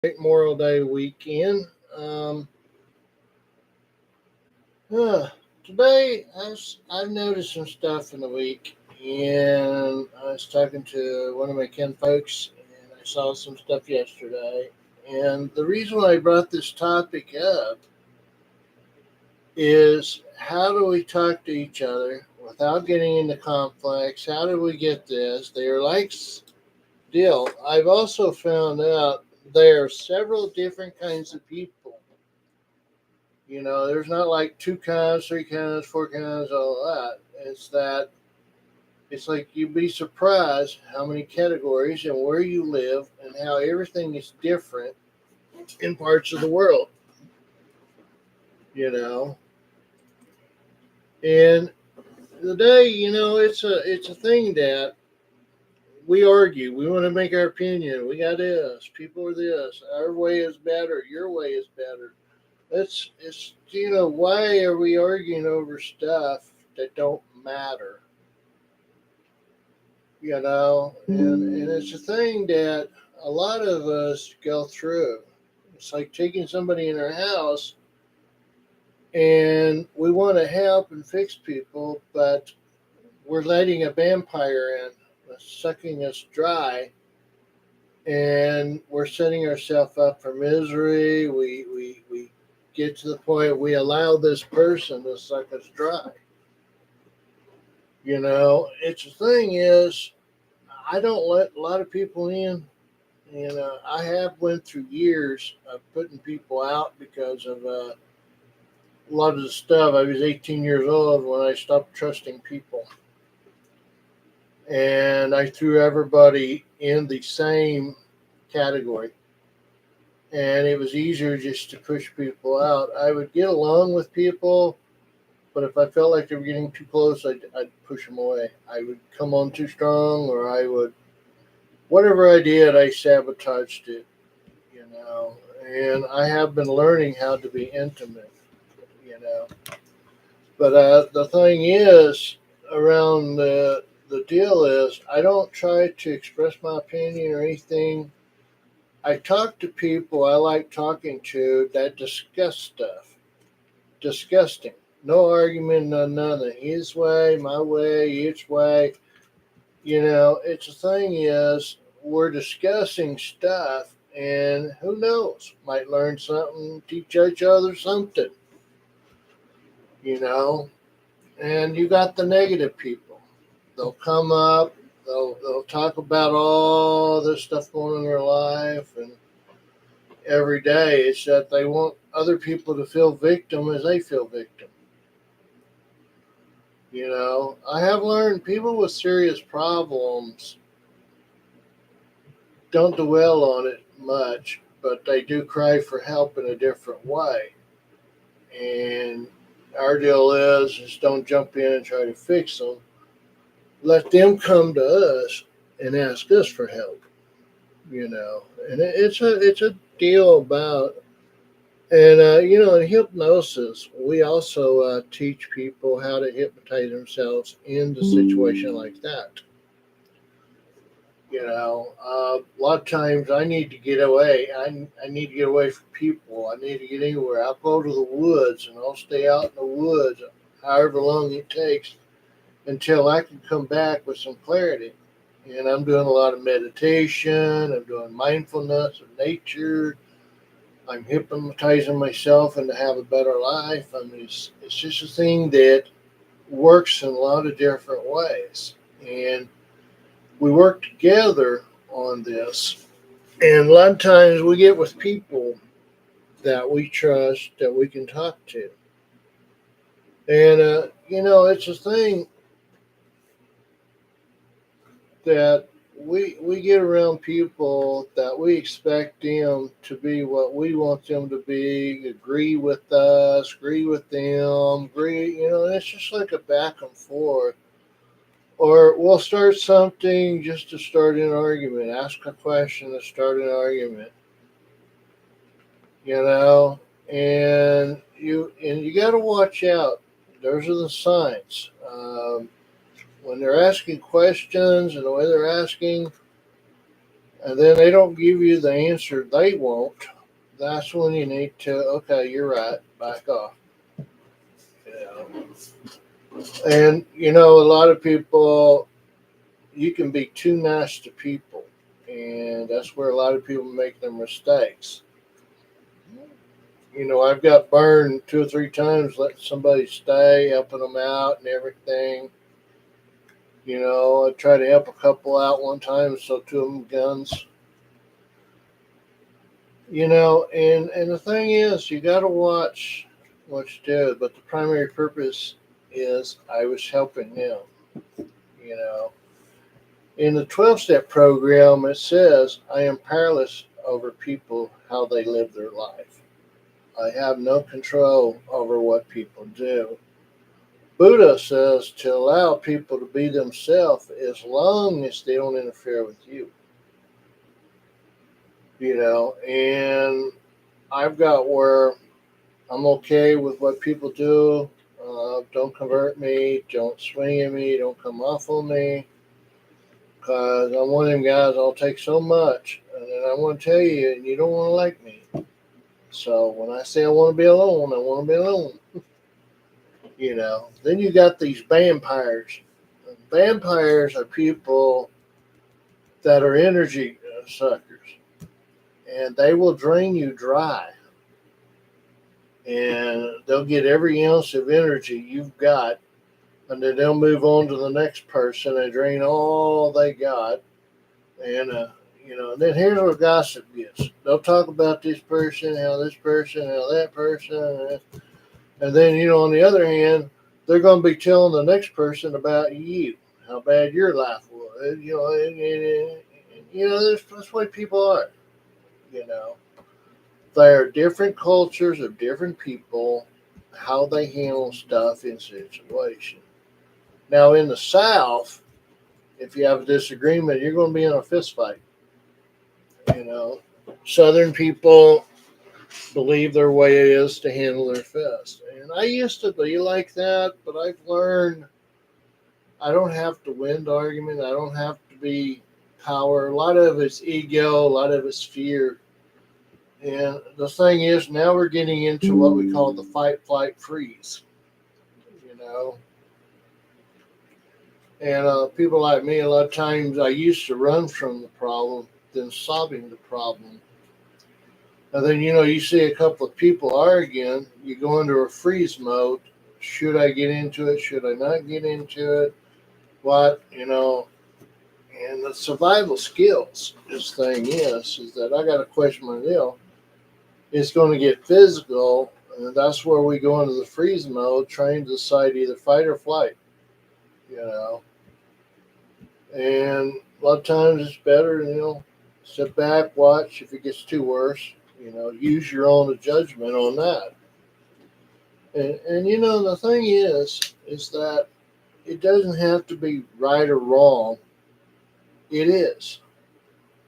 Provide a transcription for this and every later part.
Memorial Day weekend. Um, uh, Today, I've noticed some stuff in the week, and I was talking to one of my kin folks, and I saw some stuff yesterday. And the reason why I brought this topic up is how do we talk to each other without getting into conflicts? How do we get this? They are like deal. I've also found out there are several different kinds of people. There's not like two kinds, three kinds, four kinds, all that. It's like you'd be surprised how many categories and where you live and how everything is different in parts of the world, you know. And today, it's a thing that we argue. We want to make our opinion. We got this. People are this. Our way is better. Your way is better. Why are we arguing over stuff that don't matter? And it's a thing that a lot of us go through. It's like taking somebody in our house and we want to help and fix people, but we're letting a vampire in, sucking us dry, and we're setting ourselves up for misery. We get to the point we allow this person to suck us dry. It's the thing is, I don't let a lot of people in. And I have went through years of putting people out because of a lot of the stuff. I was 18 years old when I stopped trusting people, and I threw everybody in the same category. And it was easier just to push people out. I would get along with people, but if I felt like they were getting too close, I'd push them away. I would come on too strong, or I would, whatever I did, I sabotaged it, you know. And I have been learning how to be intimate, you know. But the thing is, around the deal is, I don't try to express my opinion or anything. I talk to people I like talking to that discuss stuff. Disgusting. No argument, no nothing. His way, my way, each way. It's the thing is, we're discussing stuff, and who knows? Might learn something, teach each other something, you know. And you got the negative people. They'll come up, they'll talk about all this stuff going on in their life, and every day it's that they want other people to feel victim as they feel victim. I have learned people with serious problems don't dwell on it much, but they do cry for help in a different way. And our deal is don't jump in and try to fix them. Let them come to us and ask us for help. And it's a deal about. And in hypnosis, we also teach people how to hypnotize themselves in the situation like that. A lot of times I need to get away. I need to get away from people. I need to get anywhere. I'll go to the woods and I'll stay out in the woods however long it takes until I can come back with some clarity. And I'm doing a lot of meditation. I'm doing mindfulness of nature. I'm hypnotizing myself and to have a better life. I mean, it's just a thing that works in a lot of different ways. And we work together on this. And a lot of times we get with people that we trust, that we can talk to. And, it's a thing that we get around people that we expect them to be what we want them to be, agree with us, agree with them, and it's just like a back and forth. Or we'll start something just to start an argument, ask a question to start an argument, you know, and you got to watch out. Those are the signs. When they're asking questions and the way they're asking, and then they don't give you the answer they want, that's when you need to, okay, you're right, back off. You know? And a lot of people, you can be too nice to people, and that's where a lot of people make their mistakes. I've got burned 2 or 3 times letting somebody stay, helping them out and everything. I tried to help a couple out one time, so 2 of them guns. And the thing is, you got to watch what you do. But the primary purpose is I was helping them. You know, in the 12-step program, it says I am powerless over people how they live their life. I have no control over what people do. Buddha says to allow people to be themselves as long as they don't interfere with you. And I've got where I'm okay with what people do. Don't convert me, don't swing at me, don't come off on me. Because I'm one of them guys, I'll take so much, and then I want to tell you, and you don't want to like me. So when I say I want to be alone, I want to be alone. Then you got these vampires. Vampires are people that are energy suckers, and they will drain you dry. And they'll get every ounce of energy you've got, and then they'll move on to the next person and drain all they got. And then here's where gossip gets. They'll talk about this person, how that person, and then on the other hand, they're going to be telling the next person about you, how bad your life was. That's the way people are. You know, there are different cultures of different people, how they handle stuff in situations. Now, in the South, if you have a disagreement, you're going to be in a fist fight. Southern people believe their way is to handle their fist. And I used to be like that, but I've learned I don't have to win the argument. I don't have to be power. A lot of it's ego, a lot of it's fear. And the thing is, now we're getting into what we call the fight, flight, freeze. You know, and people like me, a lot of times I used to run from the problem than solving the problem. And then, you see a couple of people arguing, you go into a freeze mode. Should I get into it? Should I not get into it? What, and the survival skills, this thing is that I got to question my deal. It's going to get physical, and that's where we go into the freeze mode, trying to decide either fight or flight, you know. And a lot of times it's better, sit back, watch. If it gets too worse, use your own judgment on that. And the thing is that it doesn't have to be right or wrong. It is,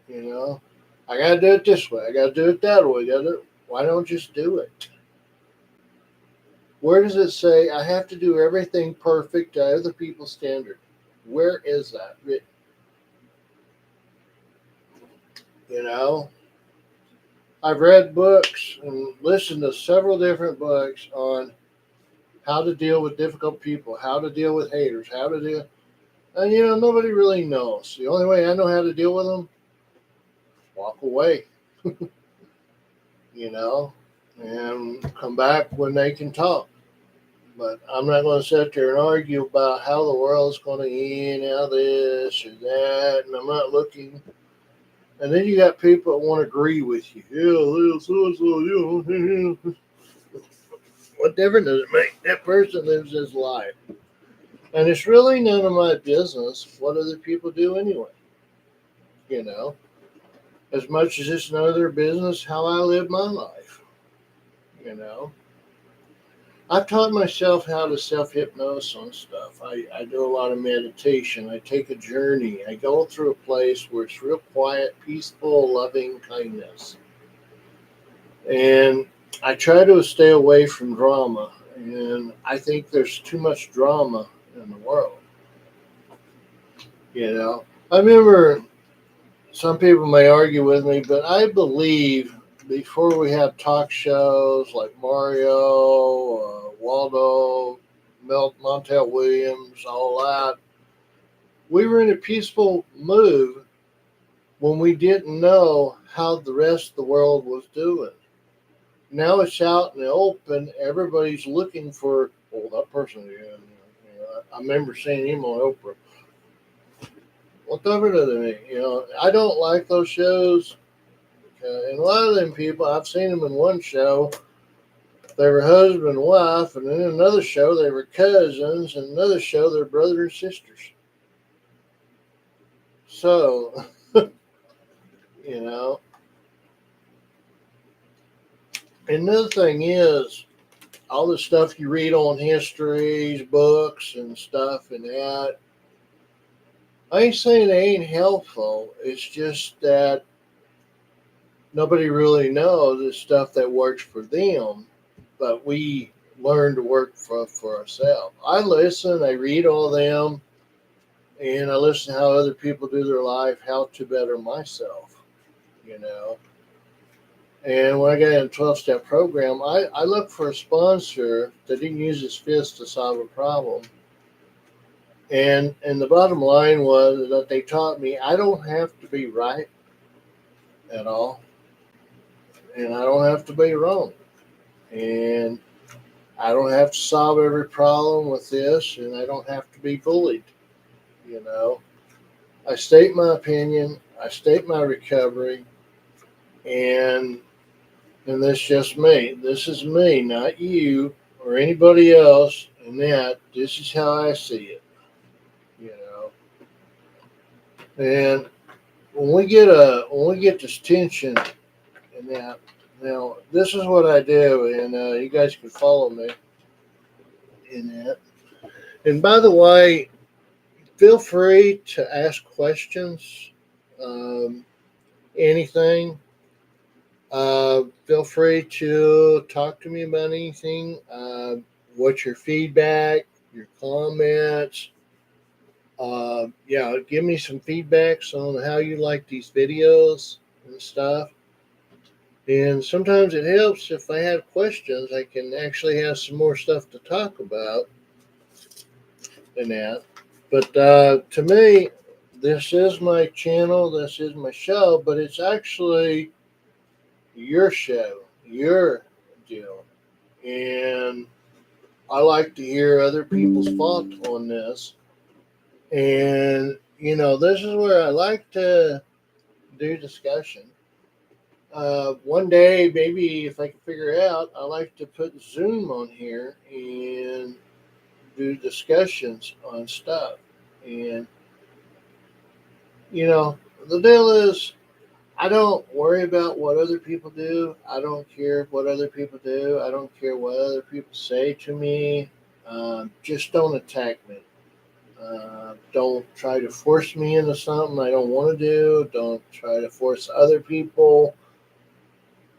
you know. I got to do it this way. I got to do it that way. Why don't just do it? Where does it say I have to do everything perfect to other people's standard? Where is that written? You know, I've read books and listened to several different books on how to deal with difficult people, how to deal with haters, how to deal. And nobody really knows. The only way I know how to deal with them, walk away, you know, and come back when they can talk. But I'm not going to sit there and argue about how the world's going to end, how this or that, and I'm not looking. And then you got people that want to agree with you. Yeah, what difference does it make? That person lives his life. And it's really none of my business what other people do anyway. You know, as much as it's none of their business how I live my life. You know, I've taught myself how to self-hypnose on stuff. I do a lot of meditation. I take a journey. I go through a place where it's real quiet, peaceful, loving kindness. And I try to stay away from drama. And I think there's too much drama in the world. I remember some people may argue with me, but I believe before we had talk shows like Mario, Waldo, Montel Williams, all that, we were in a peaceful mood when we didn't know how the rest of the world was doing. Now it's out in the open. Everybody's looking for, oh, that person again. I remember seeing him on Oprah. What different are they? I don't like those shows. And a lot of them people, I've seen them in one show. They were husband and wife, and in another show they were cousins, and another show they're brother and sisters. So, you know. Another thing is all the stuff you read on histories, books, and stuff, and that. I ain't saying they ain't helpful. It's just that nobody really knows the stuff that works for them, but we learn to work for ourselves. I listen, I read all of them, and I listen to how other people do their life, how to better myself, you know. And when I got in a 12-step program, I looked for a sponsor that didn't use his fist to solve a problem. And the bottom line was that they taught me I don't have to be right at all, and I don't have to be wrong. And I don't have to solve every problem with this, and I don't have to be bullied. You know, I state my opinion, I state my recovery, and that's just me. This is me, not you or anybody else. And that this is how I see it. You know, and when we get this tension and that, now this is what I do, and you guys can follow me in that. And by the way, feel free to ask questions, um, anything. Feel free to talk to me about anything. What's your feedback, your comments? Yeah, give me some feedbacks on how you like these videos and stuff. And sometimes it helps if I have questions, I can actually have some more stuff to talk about than that. But to me, this is my channel, this is my show, but it's actually your show, your deal. And I like to hear other people's thoughts on this. And, this is where I like to do discussion. One day, maybe if I can figure it out, I like to put Zoom on here and do discussions on stuff. And, the deal is, I don't worry about what other people do. I don't care what other people do. I don't care what other people say to me. Just don't attack me. Don't try to force me into something I don't want to do. Don't try to force other people.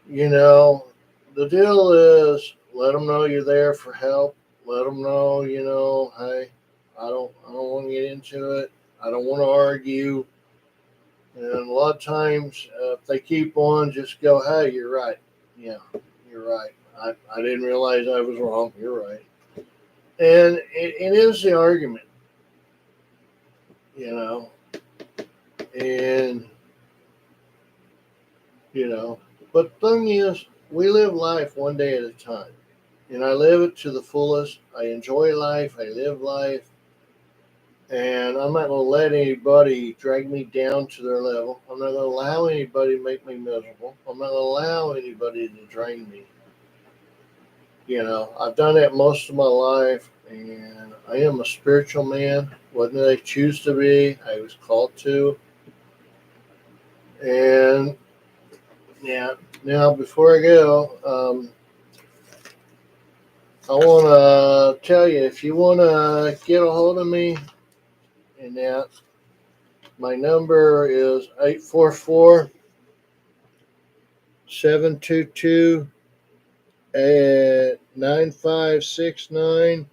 You know, the deal is let them know you're there for help. Let them know, hey, I don't want to get into it. I don't want to argue. And a lot of times, if they keep on, just go, hey, you're right. Yeah, you're right. I didn't realize I was wrong. You're right. And it is the argument, you know. And, you know, but the thing is, we live life one day at a time. And I live it to the fullest. I enjoy life. I live life. And I'm not going to let anybody drag me down to their level. I'm not going to allow anybody to make me miserable. I'm not going to allow anybody to drain me. I've done that most of my life, and I am a spiritual man. What did I choose to be? I was called to. And yeah, now before I go, I want to tell you if you want to get a hold of me, and that my number is 844-722 at 9569,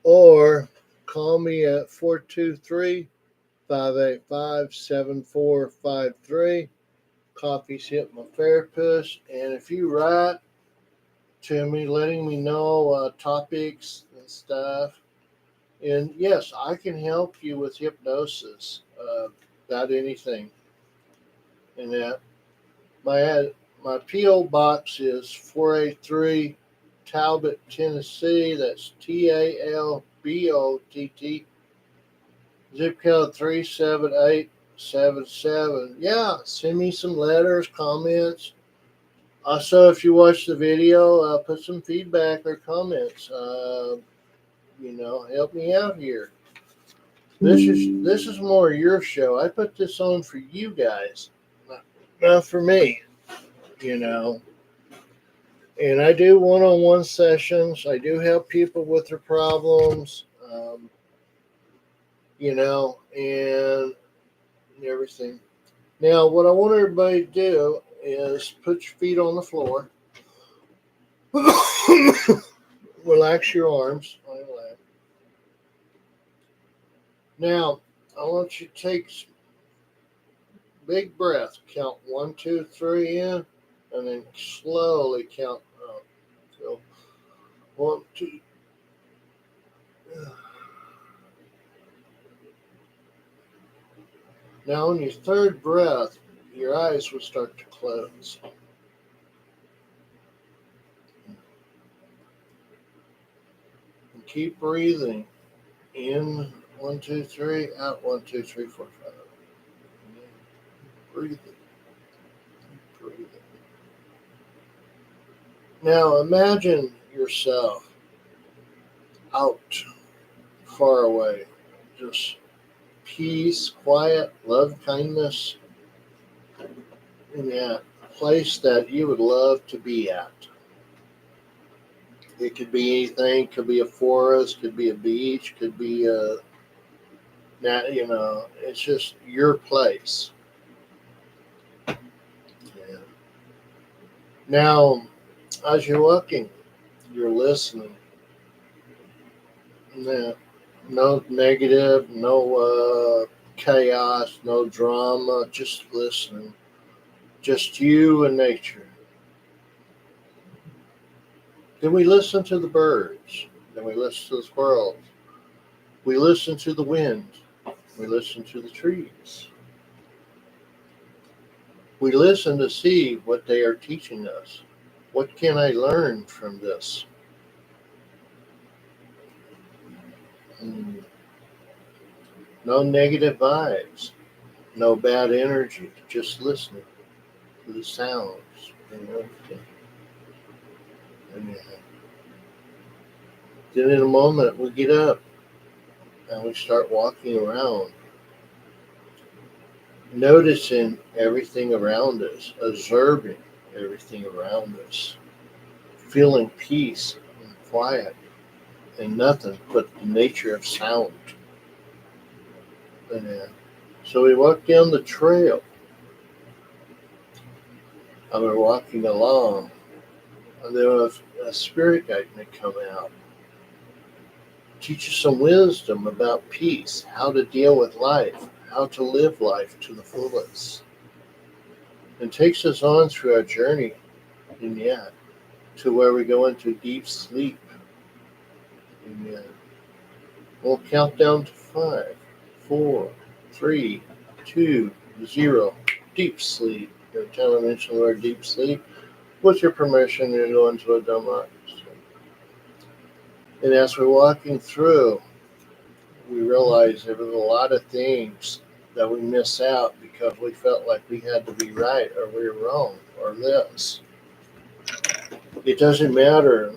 or call me at 423 585-7453. Coffee's Hypnotherapist. And if you write to me letting me know topics and stuff, and yes, I can help you with hypnosis about anything. And that my P.O. box is 483 Talbot, Tennessee. That's TALBOTT. Zip code 37877. Yeah, send me some letters, comments. Also, if you watch the video, put some feedback or comments. Help me out here. This is more your show. I put this on for you guys, not for me. You know, and I do one-on-one sessions. I do help people with their problems. And everything. Now, what I want everybody to do is put your feet on the floor. Relax your arms. Now, I want you to take big breath. Count 1, 2, 3 in, and then slowly count out. So 1, 2. Now, on your third breath, your eyes will start to close. And keep breathing. In 1, 2, 3. Out 1, 2, 3, 4, 5. Breathe it. Breathe it. Now imagine yourself out, far away. Just peace, quiet, love, kindness, in that place that you would love to be at. It could be anything. Could be a forest. Could be a beach. Could be it's just your place. Yeah. Now, as you're walking, you're listening. No negative, no chaos, no drama, just listening. Just you and nature. Then we listen to the birds. Then we listen to the squirrels. We listen to the wind. We listen to the trees. We listen to see what they are teaching us. What can I learn from this? No negative vibes. No bad energy. Just listening to the sounds and everything. And then in a moment we get up and we start walking around, noticing everything around us, observing everything around us, feeling peace and quiet and nothing but the nature of sound. And so we walk down the trail and we're walking along, and there was a spirit guide may come out, teach us some wisdom about peace, how to deal with life, how to live life to the fullest, and takes us on through our journey to where we go into deep sleep. And we'll count down to 5, 4, 3, 2, 0. Deep sleep. Every time I mention the word deep sleep, with your permission, you go into a dumb. And as we're walking through, we realize there was a lot of things that we miss out because we felt like we had to be right or we were wrong or this. It doesn't matter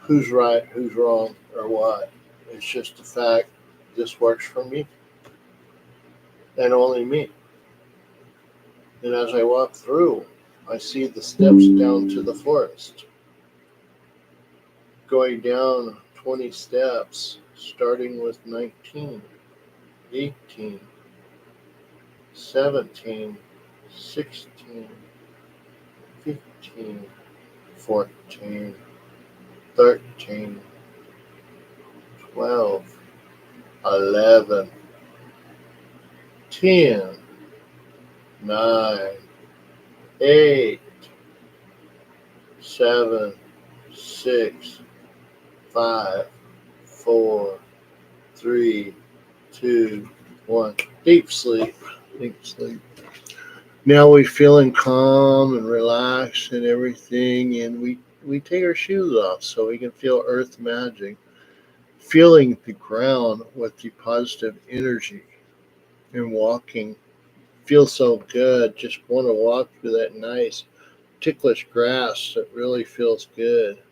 who's right, who's wrong, or what. It's just the fact this works for me and only me. And as I walk through, I see the steps down to the forest. Going down 20 steps, starting with 19, 18, 17, 16, 15, 14, 13, 12, 11, 10, 9, 8, 7, 6, 5, 4, 3, 2, 1. Deep sleep. Deep sleep. Now we feeling calm and relaxed and everything, and we take our shoes off so we can feel earth magic, feeling the ground with the positive energy and walking. Feels so good. Just want to walk through that nice ticklish grass that really feels good.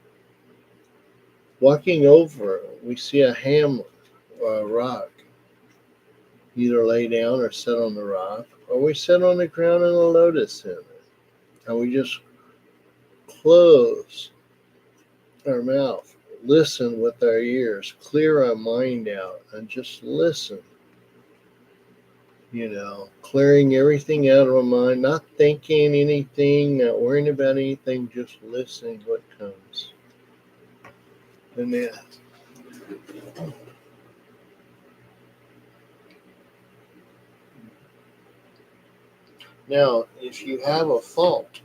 Walking over, we see a hamlet or a rock. Either lay down or sit on the rock, or we sit on the ground in a lotus in it. And we just close our mouth, listen with our ears, clear our mind out, and just listen. Clearing everything out of our mind, not thinking anything, not worrying about anything, just listening what comes. And then, now, if you have a fault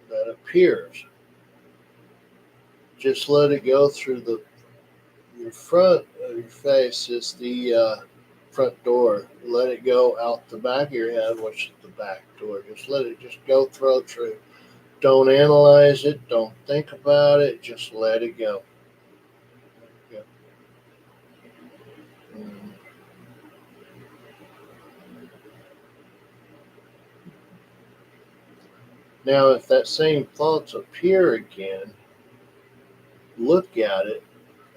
that appears, just let it go through your front of your face is the front door. Let it go out the back of your head, which is the back door. Just let it just go through. Don't analyze it. Don't think about it. Just let it go. Yeah. Now, if that same thoughts appear again, look at it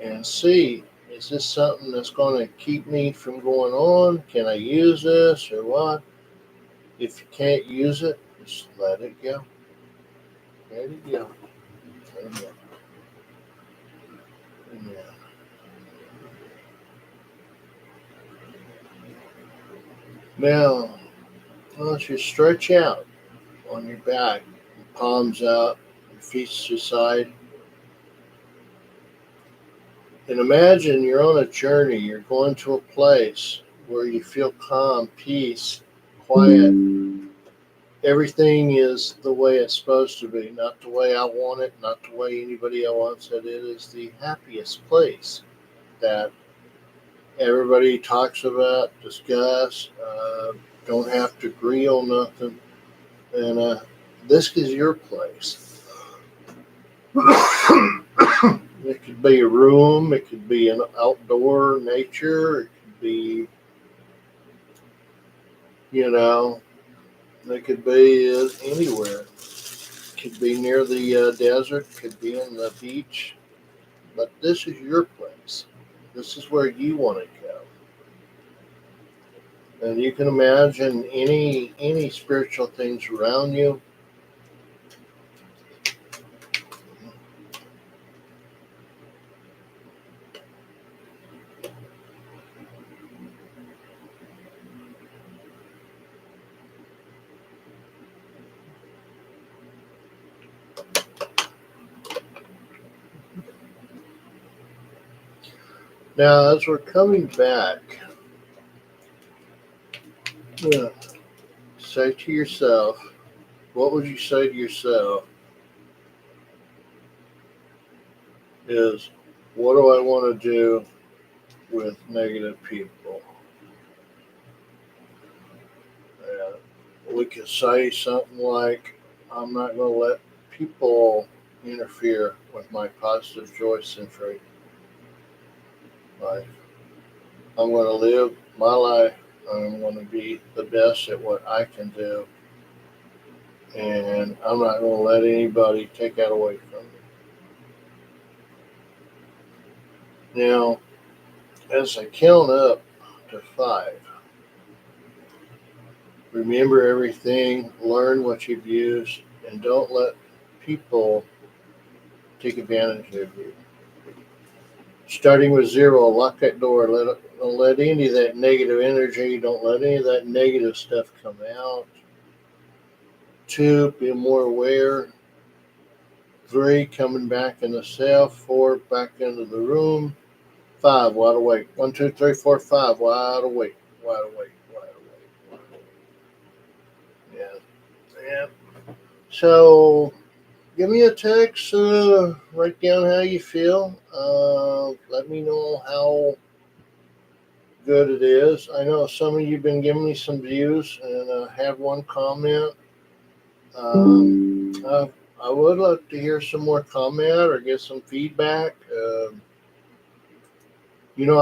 and see, is this something that's going to keep me from going on? Can I use this or what? If you can't use it, just let it go. Let it go. Let it go. Yeah. Now, once you stretch out on your back, your palms out, your feet to the side, and imagine you're on a journey. You're going to a place where you feel calm, peace, quiet. Everything is the way it's supposed to be, not the way I want it, not the way anybody else wants it. It is the happiest place that everybody talks about, discuss, don't have to agree on nothing. And this is your place. It could be a room, it could be an outdoor nature, it could be, it could be anywhere. It could be near the desert, could be in the beach, but this is your place. This is where you want to go. And you can imagine any spiritual things around you. Now, as we're coming back, say to yourself, what would you say to yourself is, what do I want to do with negative people? We could say something like, I'm not going to let people interfere with my positive joy centric life. I'm going to live my life. I'm going to be the best at what I can do. And I'm not going to let anybody take that away from me. Now, as I count up to 5, remember everything, learn what you've used, and don't let people take advantage of you. Starting with 0, lock that door. Don't let any of that negative energy, don't let any of that negative stuff come out. 2, be more aware. 3, coming back in the self. 4, back into the room. 5, wide awake. 1, 2, 3, 4, 5, wide awake, wide awake, wide awake. Yeah. So give me a text. Write down how you feel. Let me know how good it is. I know some of you've been giving me some views, and have one comment. I would like to hear some more comment or get some feedback. I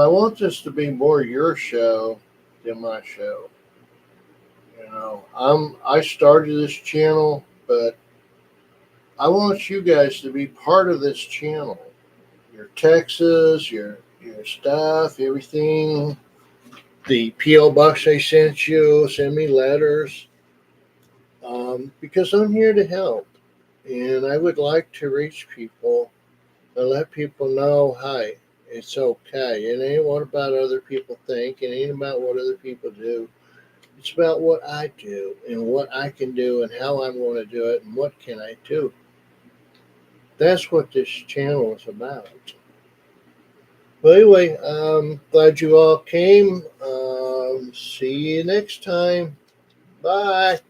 want this to be more your show than my show. I started this channel, but I want you guys to be part of this channel. Your texts, your stuff, everything. The PO box I sent you, send me letters, because I'm here to help, and I would like to reach people and let people know, hi, it's okay. It ain't what about other people think. It ain't about what other people do. It's about what I do and what I can do and how I'm going to do it and what can I do. That's what this channel is about. But anyway, glad you all came. See you next time. Bye.